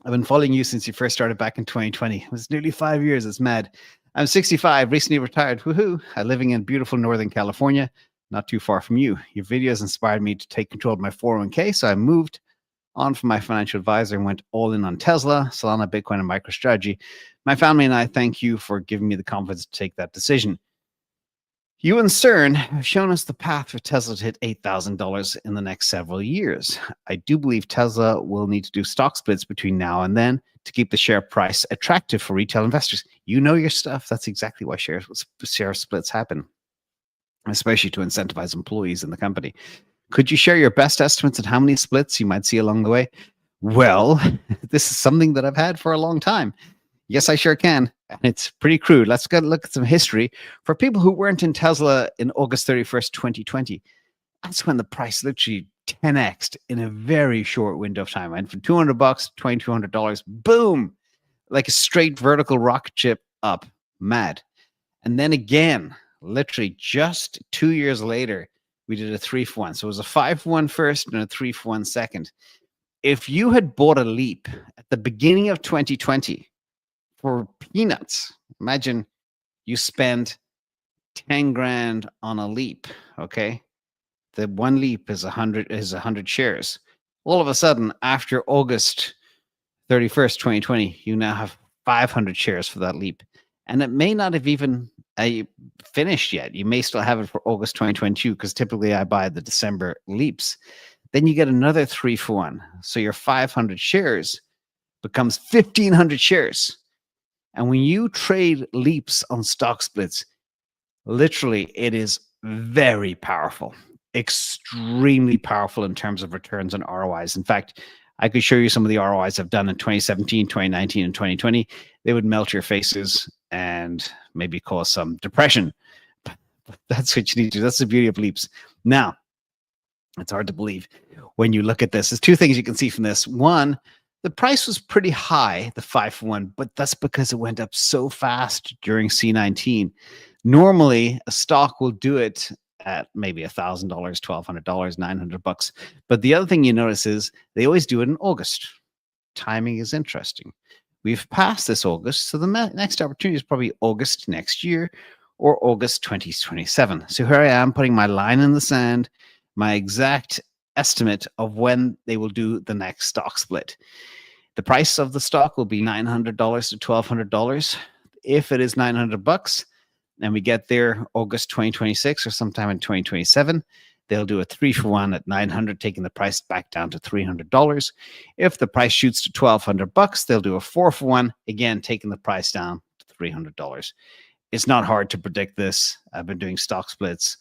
I've been following you since you first started back in 2020. It was nearly 5 years. It's mad. I'm 65, recently retired. Woohoo! I'm living in beautiful Northern California, not too far from you. Your videos inspired me to take control of my 401k, so I moved on from my financial advisor and went all in on Tesla, Solana, Bitcoin, and MicroStrategy. My family and I thank you for giving me the confidence to take that decision. You and CERN have shown us the path for Tesla to hit $8,000 in the next several years. I do believe Tesla will need to do stock splits between now and then to keep the share price attractive for retail investors. You know your stuff. That's exactly why share splits happen, especially to incentivize employees in the company. Could you share your best estimates on how many splits you might see along the way? Well, this is something that I've had for a long time. Yes, I sure can. And it's pretty crude. Let's go look at some history. For people who weren't in Tesla in August 31st, 2020, that's when the price literally 10x'd in a very short window of time. Went from $200 to $2,200. Boom! Like a straight vertical rocket ship up. Mad. And then again, literally just 2 years later, we did a 3-for-1. So it was a 5-for-1 first and a 3-for-1 second. If you had bought a leap at the beginning of 2020, for peanuts, imagine you spend 10 grand on a leap, okay? The one leap is 100 shares. All of a sudden, after August 31st, 2020, you now have 500 shares for that leap. And it may not have even finished yet. You may still have it for August 2022, because typically I buy the December leaps. Then you get another 3-for-1. So your 500 shares becomes 1,500 shares. And when you trade leaps on stock splits, literally it is very powerful, extremely powerful in terms of returns and ROIs. In fact, I could show you some of the ROIs I've done in 2017, 2019, and 2020. They would melt your faces and maybe cause some depression. But that's what you need to do. That's the beauty of leaps. Now, it's hard to believe when you look at this. There's two things you can see from this. One, the price was pretty high, the 5-for-1, but that's because it went up so fast during C19. Normally, a stock will do it at maybe $1,000, $1,200, $900. But the other thing you notice is they always do it in August. Timing is interesting. We've passed this August, so the next opportunity is probably August next year or August 2027. So here I am putting my line in the sand, my exact estimate of when they will do the next stock split. The price of the stock will be $900 to $1,200. If it is $900 and we get there August 2026 or sometime in 2027, they'll do a 3-for-1 at $900, taking the price back down to $300. If the price shoots to $1,200, they'll do a 4-for-1, again taking the price down to $300. It's not hard to predict this. I've been doing stock splits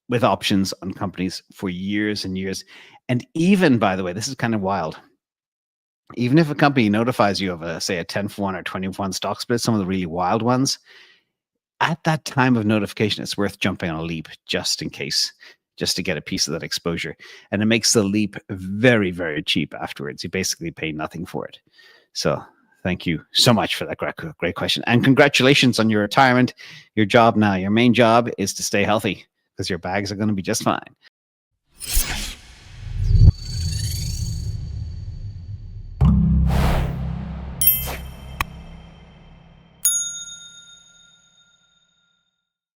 with options on companies for years and years. And even, by the way, this is kind of wild. Even if a company notifies you of say a 10-for-1 or 20-for-1 stock split, some of the really wild ones, at that time of notification, it's worth jumping on a leap just in case, just to get a piece of that exposure. And it makes the leap very, very cheap afterwards. You basically pay nothing for it. So thank you so much for that great question. And congratulations on your retirement. Your job now, your main job is to stay healthy, because your bags are going to be just fine.